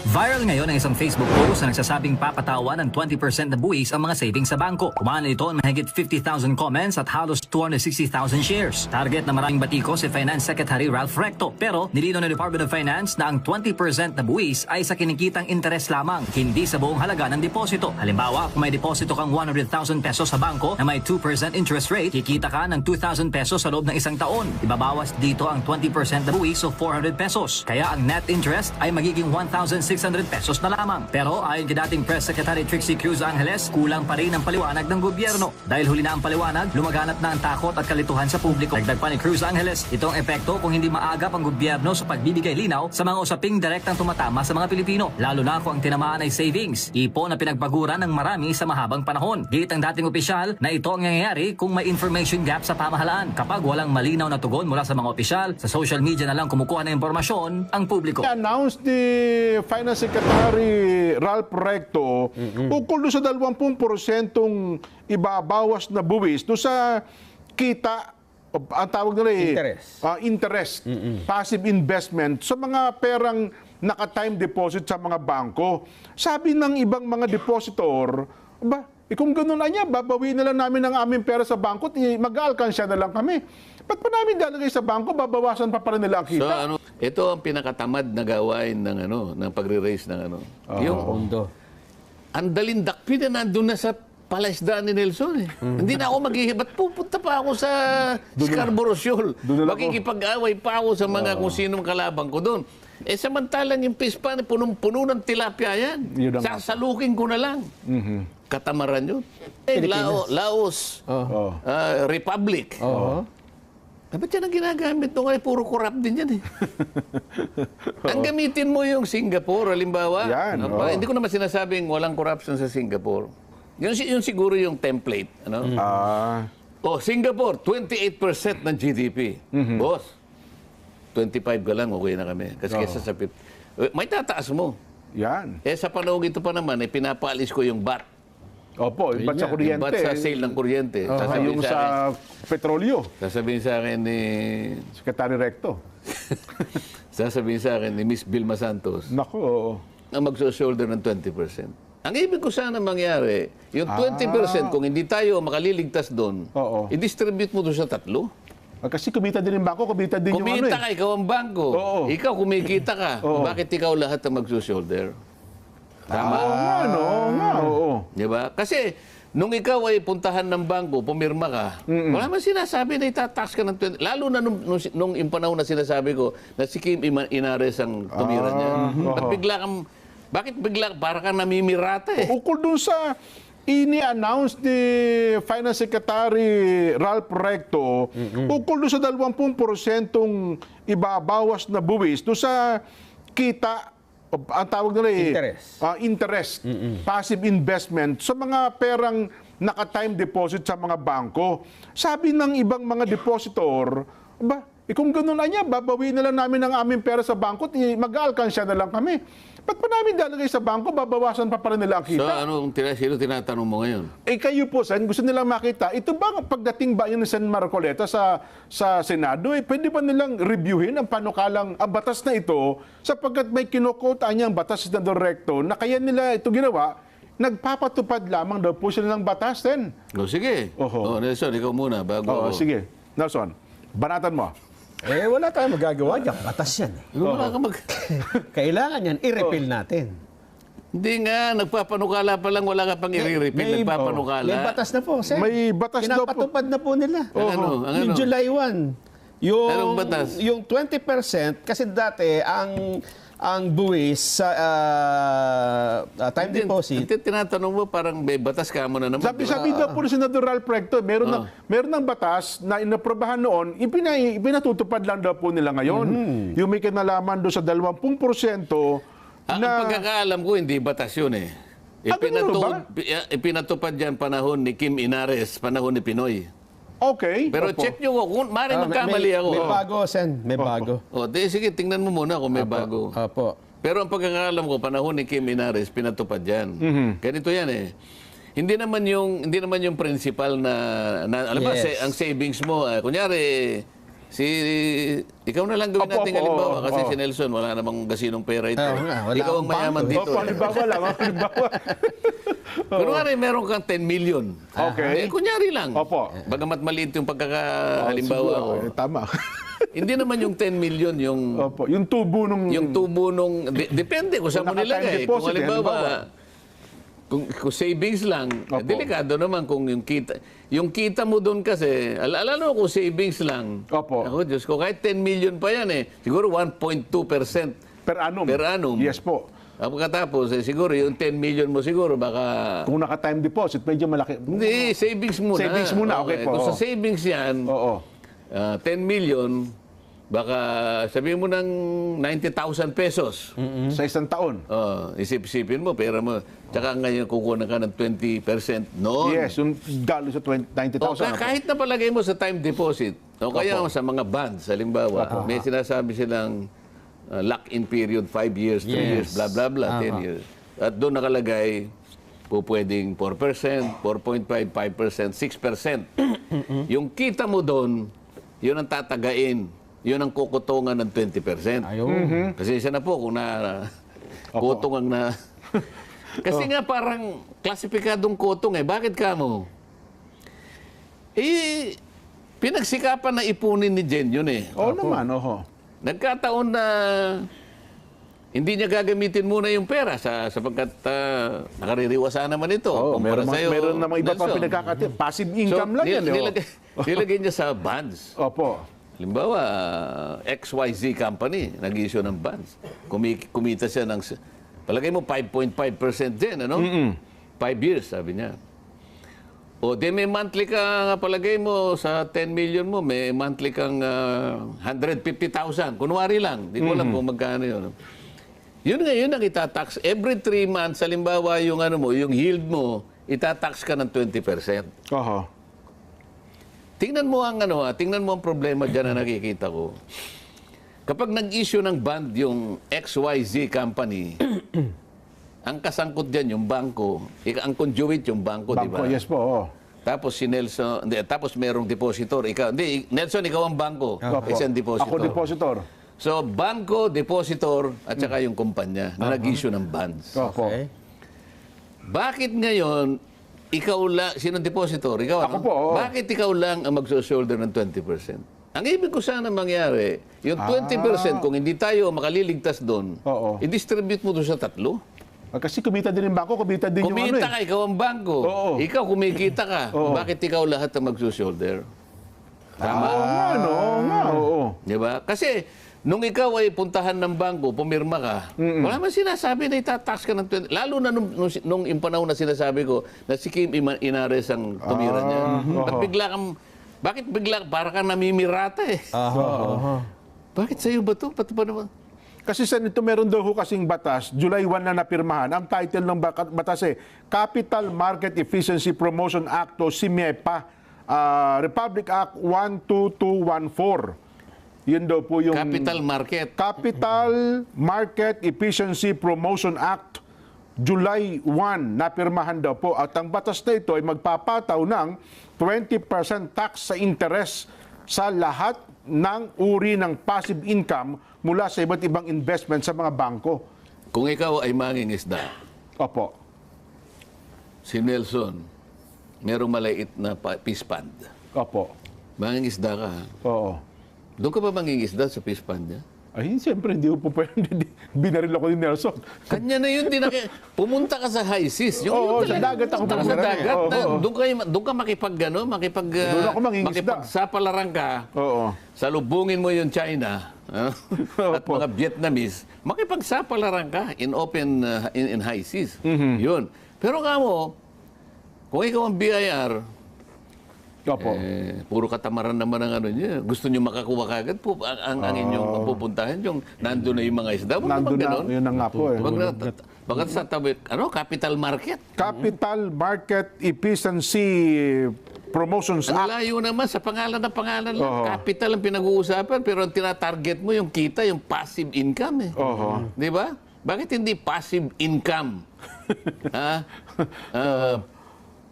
Viral ngayon ang isang Facebook post na nagsasabing papatawan ng 20% na buwis ang mga savings sa bangko. Kumahan ito ang mahigit 50,000 comments at halos 260,000 shares. Target na maraming batiko si Finance Secretary Ralph Recto. Pero nilinaw ng Department of Finance na ang 20% na buwis ay sa kinikitang interes lamang, hindi sa buong halaga ng deposito. Halimbawa, kung may deposito kang 100,000 pesos sa bangko na may 2% interest rate, kikita ka ng 2,000 pesos sa loob ng isang taon. Ibabawas dito ang 20% na buwis o 400 pesos. Kaya ang net interest ay magiging 1,600 pesos na lamang. Pero ayon kay dating Press Secretary Trixie Cruz Angeles, kulang pa rin ang paliwanag ng gobyerno. Dahil huli na ang paliwanag, lumaganap na ang takot at kalituhan sa publiko. Dagdag pa ni Cruz Angeles, itong epekto kung hindi maagap ang gobyerno sa pagbibigay linaw sa mga usaping direktang tumatama sa mga Pilipino. Lalo na kung ang tinamaan ay savings, ipon na pinagpaguran ng marami sa mahabang panahon. Gate ang dating opisyal na ito ang nangyayari kung may information gap sa pamahalaan. Kapag walang malinaw na tugon mula sa mga opisyal, sa social media na lang kumukuha ng impormasyon ang publiko. Announced ni Finance Secretary Ralph Recto ukol doon sa 20% ibabawas na buwis doon sa kita, ang tawag nila interest, passive investment sa mga perang naka-time deposit sa mga bangko. Sabi ng ibang mga depositor, kung gano'n na niya, babawin na lang namin ang aming pera sa bangko at mag-aalkansya na lang kami. Ba't pa namin dalagay sa bangko, babawasan pa rin nila ang kita? So, ito ang pinakatamad na gawain ng pagre-raise ng yung Pondo. ang dalindakpin na nandun na sa palaisdaan ni Nelson. Hindi na ako maghihibat. Pupunta pa ako sa Scarborough Shoal. Makikipag-away pa ako sa mga kung sinong kalabang ko doon. Samantalang yung pispa, punong-puno ng tilapia yan. Sasalukin ko na lang. Katamaran yun. Laos, Republic. Ba't yan ang ginagamit nung ay puro corrupt din yan Ang gamitin mo yung Singapore, halimbawa. Hindi ko naman sinasabing walang corruption sa Singapore. Yun siguro yung template. Singapore, 28% ng GDP. Boss, 25 ka lang, okay na kami. Kasi kesa sa may tataas mo. Yan. Sa panahon ito pa naman, pinapaalis ko yung VAT. Opo, ba't sa kuryente? Ba't sa sale ng kuryente? Yung sa petrolyo. Sasabihin sa akin ni Secretary Recto. Sasabihin sa akin ni Miss Vilma Santos. Nako. Na magso-shoulder ng 20%. Ang ibig ko sana mangyari, yung 20% kung hindi tayo makaliligtas doon, i-distribute mo doon sa tatlo. Kasi kumita din yung bangko, kumita din yung Kumita ka, ikaw ang bangko. Ikaw kumikita ka. Bakit ikaw lahat ang magso-shoulder? Tama? Oo. Diba? Kasi, nung ikaw ay puntahan ng bangko, pumirma ka, wala man sinasabi na itatax ka ng 20. Lalo na nung yung panahon na sinasabi ko, na si Kim Inares ang tumira niya. Bakit bigla, para kang namimirata Ukol dun sa ini-announce ni Finance Secretary Ralph Recto, ukol dun sa 20% ibabawas na buwis doon sa kita, ang tawag nila interest, passive investment sa mga perang naka-time deposit sa mga bangko. Sabi ng ibang mga depositor, kung gano'n na niya, babawin na lang namin ang aming pera sa bangko at mag-aalkansya na lang kami. Ba't pa namin dalagay sa bangko, babawasan pa rin nila ang kita? So, sino tinatanong mo ngayon? Kayo po, Sen, gusto nilang makita, ito ba pagdating ba yun ni Sen Marcoleta sa Senado, pwede ba nilang reviewin ang panukalang ang batas na ito sapagkat may kinukota niyang batas na Recto na kaya nila ito ginawa, nagpapatupad lamang daw po sila ng batas, Sen. Sige. Nelson, ikaw muna bago sige. Nelson, banatan mo. Wala tayong magagawa dyan. Batas yan. Kailangan yan, i-repeal natin. Hindi nga, nagpapanukala pa lang, wala ka pang i-repeal, nagpapanukala. May batas na po, sir. May batas daw po. Pinapatupad na po nila. Yung July 1. Anong batas? Yung 20%, kasi dati, ang buwis sa time deposit. Tinatanong mo, parang may batas ka mo na naman. Sabi daw po ni Senador Ralph Recto, meron ng batas na inaprobahan noon, ipinatutupad lang daw po nila ngayon. Yung may kinalaman doon sa 20%. Ang pagkakaalam ko, hindi batas yun Ipinatupad dyan panahon ni Kim Inares, panahon ni Pinoy. Okay. Pero check nyo kung maaaring magkamali ako. May bago, Sen. May bago. Sige, tingnan mo muna kung may bago. Opo. Pero ang pagkakaalam ko, panahon ni Kim Inares, pinatupad yan. Ganito yan Hindi naman yung principal na alam mo, ang savings mo, kunyari, ikaw na lang gawin Opo, natin opo, halimbawa kasi oo. si Nelson wala namang gasinong pera ito. Oo nga, wala Ikaw ang akong mayaman bangko. dito. Opo, halimbawa lang. Halimbawa. Kunwari meron kang 10 million. Okay. Kunyari lang. Opo. Bagamat maliit yung pagkakahalimbawa ko. Tama. Hindi naman yung 10 million yung Opo. Yung tubo nung... tubo nung depende kung saan mo Kung naka-time nilagay. Kung deposit, halimbawa halimbawa. kung savings lang, Opo. delikado naman kung yung kita mo doon kasi, alam mo kung savings lang. Opo. Ako, Diyos ko, kahit 10 million pa yan siguro 1.2% Per annum. per annum. Yes po. Pagkatapos, siguro yung 10 million mo siguro baka... Kung naka-time deposit, medyo malaki. Hindi, savings muna. Savings muna, okay po. Kung sa savings yan, Oo. 10 million, baka sabihin mo ng 90,000 pesos. Sa isang taon. Isip-isipin mo, pera mo. Tsaka ngayon kukuha ka ng 20% noon. Yes, yung dalo sa 90,000. Kahit na palagay mo sa time deposit, o kaya sa mga bonds, halimbawa, may sinasabi silang lock-in period, 5 years, 3 years, blah, blah, blah, 10 years. At doon nakalagay, pwedeng 4%, 4.5%, 5%, 6%. Yung kita mo doon, yun ang tatagain. Yun ang kukutungan ng 20%. Ayun. Kasi isa na po kung kutungan na... Kasi nga parang klasipikadong kutong Bakit ka mo? Pinagsikapan na ipunin ni Jen yun Oo naman, oho. Nagkataon na hindi niya gagamitin muna yung pera sapagkat nakaririwasa naman ito. Oo, kumpara sa'yo, meron namang iba pa Nelson. pinagkakati. Passive income lang yan. Nilagay niya sa bonds. Opo. Halimbawa, XYZ company, nag-issue ng bonds. Kumita siya ng, palagay mo, 5.5% din, ano? 5 years, sabi niya. O, di may monthly ka, palagay mo, sa 10 million mo, may monthly kang 150,000. Kunwari lang, di ko alam kung magkano yun. Yun ngayon ang itatax. Every 3 months, halimbawa, yung, yung yield mo, itatax ka ng 20%. Oho. Tingnan mo ang problema diyan na nakikita ko. Kapag nag-issue ng bond yung XYZ company, ang kasangkot diyan yung bangko, ang conduit yung bangko, di ba? Bangko, yes po. Oo. Tapos si Nelson, tapos merong depositor, Nelson, ikaw ang bangko, Opo. isang depositor. Ako depositor. So, bangko, depositor, at saka yung kumpanya na nag-issue ng bonds. Opo. Okay. Bakit ngayon, ikaw lang, sinong depositor? Ikaw, Ako po, oo. Bakit ikaw lang ang magso-shoulder ng 20%? Ang ibig ko sana mangyari, yung 20%, kung hindi tayo makaliligtas doon, Oo. i-distribute mo doon sa tatlo. Kasi kumita din yung bangko, kumita din yung Kumita ka, ikaw ang bangko. Oo. Ikaw kumikita ka. Oo. Bakit ikaw lahat ang magso-shoulder? Tama? Oo nga, no? Oo nga, oo. Di ba? Kasi, nung ikaw ay puntahan ng bangko, pumirma ka, wala man sinasabi na itatax ka ng 20. Lalo na nung yung panahon na sinasabi ko na si Kim Inares ang tumira niya. Bakit bigla, para kang namimirata Bakit sa'yo ba ito? Ba't ba naman? Kasi sa nito meron daw ho kasing batas, July 1 na napirmahan. Ang title ng batas Capital Market Efficiency Promotion Act o CMEPA, Republic Act 12214. Yun daw po yung... Capital Market. Capital Market Efficiency Promotion Act, July 1, napirmahan daw po. At ang batas na ito ay magpapataw ng 20% tax sa interest sa lahat ng uri ng passive income mula sa iba't ibang investment sa mga bangko. Kung ikaw ay mangingisda, Opo. si Nelson, merong maliit na fish pond. Opo. Mangingisda ka. Oo. Doon ka ba mangingisda sa fish pond niya? Ay, siyempre, hindi ko po pwede. Binaril ako ni Nelson. Kanya na yun, pumunta ka sa high seas. Oo, yun sa talaga, dagat ako punta ka sa pumunta. dagat. Oo. Doon ka Doon ako mangingisda. makipagsapalaran ka. Oo. Salubungin mo yung China at Opo. mga Vietnamese. Makipagsapalaran ka in open, in high seas. Yun. Pero kamo, kung ikaw ang BIR, Opo. puro katamaran naman ang ano niya. Gusto niyo makakuha kagad po ang inyong pupuntahan yung nandun na yung mga isda. Wag Nandun naman na, ganun. yun na nga po. Bakit sa tabi, capital market? Capital Market Efficiency Promotions Ang Act. layo naman sa pangalan lang. Oo. Capital ang pinag-uusapan, pero ang tinatarget mo yung kita, yung passive income. Oo. Di ba? Bakit hindi passive income?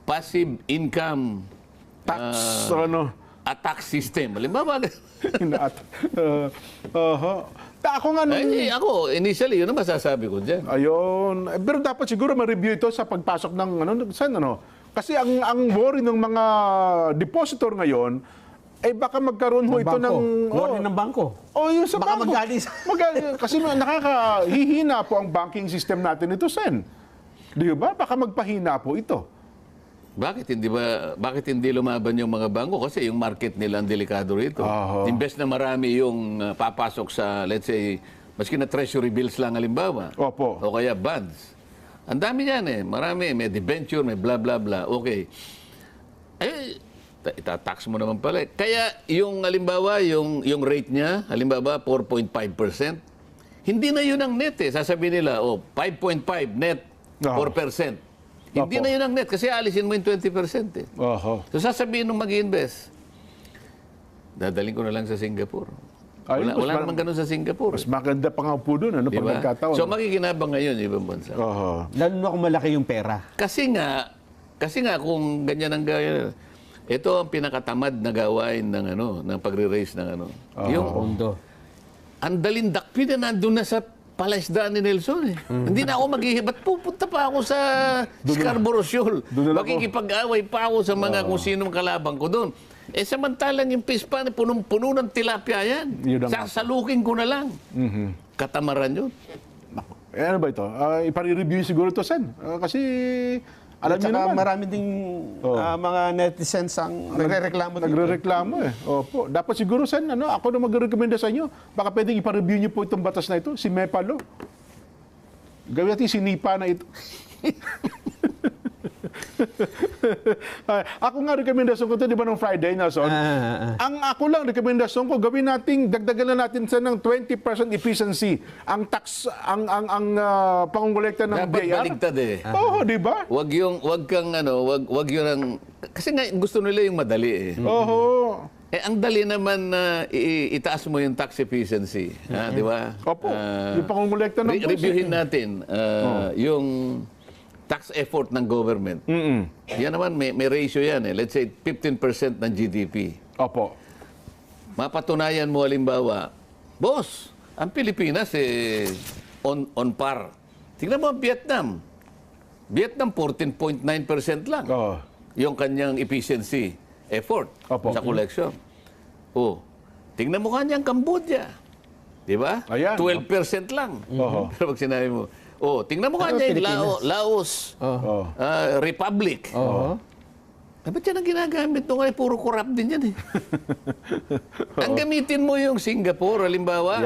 Passive income. Tax, ano, attack system. Halimbawa, Ako nga nung... ako, initially, yun ang masasabi ko dyan. Ayun. Pero dapat siguro ma-review ito sa pagpasok ng Kasi ang worry ng mga depositor ngayon ay baka magkaroon ho ito ng Worry ng bangko. yung sa Baka bangko. magalis. Kasi nakakahihina po ang banking system natin ito, Sen. Di ba? Baka magpahina po ito. Bakit hindi lumaban yung mga bangko? Kasi yung market nila ang delikado rito. Imbes na marami yung papasok sa, let's say, maski na treasury bills lang halimbawa. Opo. O kaya bonds. Ang dami yan eh. Marami. May debenture, may bla bla bla. Okay. Itatax mo naman pala. Kaya yung halimbawa, yung rate niya, halimbawa 4.5%, hindi na yun ang net eh. Sasabihin nila, 5.5 net, 4%. Hindi na yun ang net kasi alisin mo yung 20% eh. So sasabihin nung mag-invest, dadaling ko na lang sa Singapore. Wala namang ganun sa Singapore. Mas maganda pa nga po doon, pag nagkataon. So makikinabang ngayon yung ibang bansa. Lalo na kung malaki yung pera. Kasi nga kung ganyan ang gaya, ito ang pinakatamad na gawain ng pagre-raise ng yung Pondo. ang dalindakpin na nandun na sa palaisdaan ni Nelson eh. Hindi na ako maghihibat. Pupunta pa ako sa Scarborough Shoal. Makikipag-away pa ako sa mga kung sinong kalabang ko doon. Samantalang yung pispa, punong-puno ng tilapia yan. Sasalukin ko na lang. Katamaran yun. Ano ba ito? Ipare-review siguro ito, Sen. Kasi alam niyo naman. Marami ding mga netizens ang nagrereklamo. Nagrereklamo eh. Opo. Dapat siguro, Sen, ako na magrekomenda sa inyo. Baka pwedeng ipa-review niyo po itong batas na ito, si MEPA Law. Gawin natin sinipa na ito. Ako nga rekomendasyon ko ito, di ba, nung Friday, Nelson? Ang ako lang rekomendasyon ko, gawin natin, dagdagan na natin sa ng 20% efficiency ang tax, ang pangungulekta ng Dapat BIR. baligtad eh. Oo, di ba? Wag yun ang, kasi nga gusto nila yung madali eh. Oo. Ang dali naman na itaas mo yung tax efficiency, di ba? Opo, yung pangungulekta ng reviewin natin yung tax effort ng government. Yan naman, may ratio yan eh. Let's say 15% ng GDP. Opo. Mapatunayan mo halimbawa, boss, ang Pilipinas on par. Tingnan mo ang Vietnam. Vietnam 14.9% lang. Yung kanyang efficiency effort sa collection. Tingnan mo kanyang Cambodia. Di ba? 12% lang. Pero pag sinabi mo, tingnan mo kanya yung Laos, Republic. Ba't yan ang ginagamit nung puro corrupt din yan eh. Ang gamitin mo yung Singapore, halimbawa.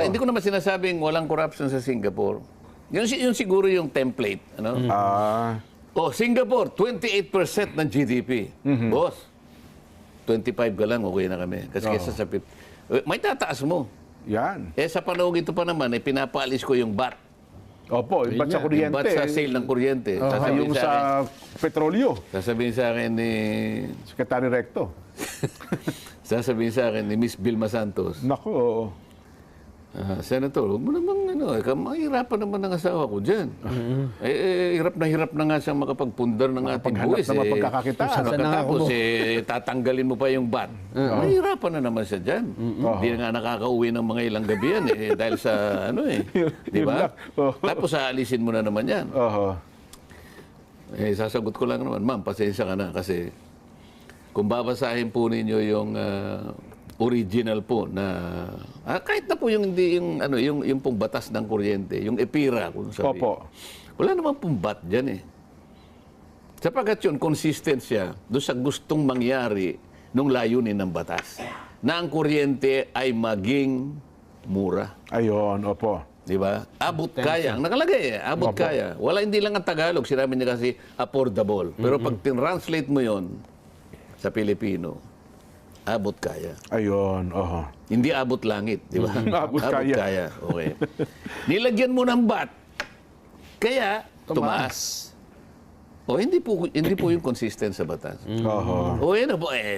Hindi ko naman sinasabing walang corruption sa Singapore. Yun siguro yung template. Singapore, 28% ng GDP. Boss, 25 ka lang, okay na kami. Kasi kesa sa 50. May tataas mo. Yan. Sa panahon ito pa naman, pinapaalis ko yung VAT. Opo, yung bat sa kuryente. Yung bat sa sale ng kuryente. Yung sa petrolyo. Sasabihin sa akin ni... Secretary Recto. Sasabihin sa akin ni Miss Vilma Santos. Naku, oo. Senator, huwag mo namang mahirapan naman ang asawa ko dyan. Hirap na nga siyang makapagpundar ng ating buwis. Na mapagkakakitaan. Pagkatapos, tatanggalin mo pa yung bat. Mahirapan na naman siya dyan. Hindi na nga nakakauwi ng mga ilang gabi yan dahil sa di ba? Tapos aalisin mo na naman yan. Sasagot ko lang naman, ma'am, pasensya ka na kasi kung babasahin po ninyo yung original po na kahit na po yung pong batas ng kuryente, yung EPIRA kung sabihin. Opo. Wala naman pong bat diyan eh. Sapagkat yun consistent siya doon sa gustong mangyari nung layunin ng batas na ang kuryente ay maging mura. Ayun, opo. Di ba? Abot kaya. Ang nakalagay abot kaya. Wala, hindi lang ang Tagalog. Sinabi niya kasi affordable. Pero pag tin-translate mo yon sa Pilipino, abot kaya. Ayun, Hindi abot langit, di ba? Abot kaya. Okay. Nilagyan mo ng bat. Kaya, tumaas. Hindi po yung consistent sa batas.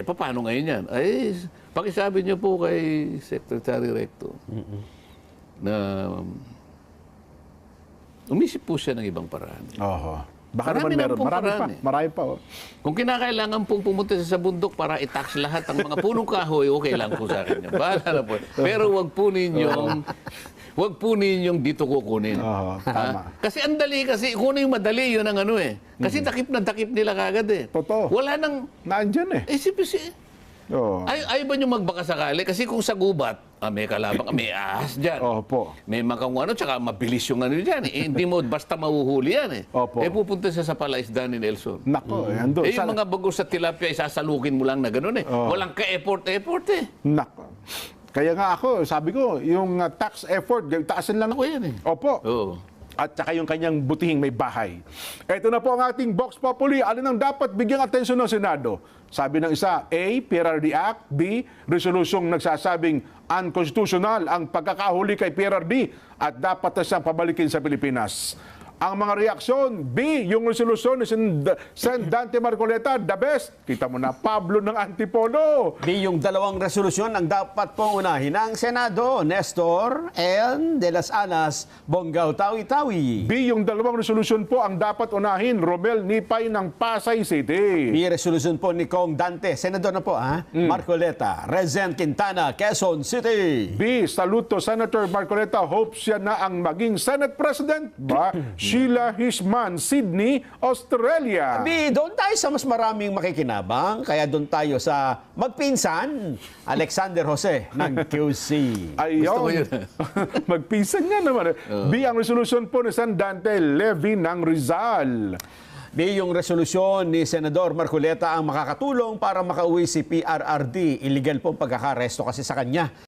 Paano ngayon yan? Pakisabi niyo po kay Secretary Recto na umisip po siya ng ibang paraan. Baka Marami naman na meron. pong Marami pa. paraan eh. Marami pa. Oh. Kung kinakailangan pong pumunta sa bundok para i-tax lahat ang mga punong kahoy, okay lang po sa akin. Bahala na po. Pero wag po ninyong dito kukunin. Oo, tama. Kasi ang dali kasi, kung ano yung madali, yun ang ano eh. Kasi takip na takip nila kagad eh. Totoo. Wala nang, Naandyan eh. Oo. ayaw ba nyo magbaka sakali? Kasi kung sa gubat, may kalabang, may ahas dyan. Opo. May makang ano, tsaka mabilis yung ano dyan eh. Hindi mo basta mahuhuli yan eh. Opo. Eh pupunta siya sa palaisdaan ni Nelson. Nako, ando. Eh, yung mga bagos sa tilapia, isasalukin mo lang na gano'n eh. Walang ka-effort eh. Nako. Kaya nga ako, sabi ko, yung tax effort, taasan lang Ako yan eh. Opo. Oo. At saka yung kanyang butihing may bahay. Ito na po ang ating Vox Populi. Ano nang dapat bigyang atensyon ng Senado? Sabi ng isa, A. PRRD Act. B. Resolusyong nagsasabing unconstitutional ang pagkakahuli kay PRRD at dapat na siyang pabalikin sa Pilipinas. Ang mga reaksyon, B, yung resolusyon ni Sen. Dante Marcoleta, the best. Kita mo na, Pablo ng Antipolo. B, yung dalawang resolusyon ang dapat pong unahin ng Senado, Nestor and De Las Anas, Bonggao Tawi-Tawi. B, yung dalawang resolusyon po ang dapat unahin, Romel Nipay ng Pasay City. B, resolusyon po ni Kong Dante, Senador na po Marcoleta, Rezen Quintana, Quezon City. B, saluto Senator Marcoleta, hopes siya na ang maging Senate President. Ba, Sheila Hisman, Sydney, Australia. B, doon tayo sa mas maraming makikinabang, kaya doon tayo sa magpinsan, Alexander Jose ng QC. Gusto mo yun? Magpisan nga naman. B, ang resolusyon po ni San Dante Levy ng Rizal. B, yung resolusyon ni Senador Marcoleta ang makakatulong para makauwi si PRRD. Illegal pong pagkakaresto kasi sa kanya.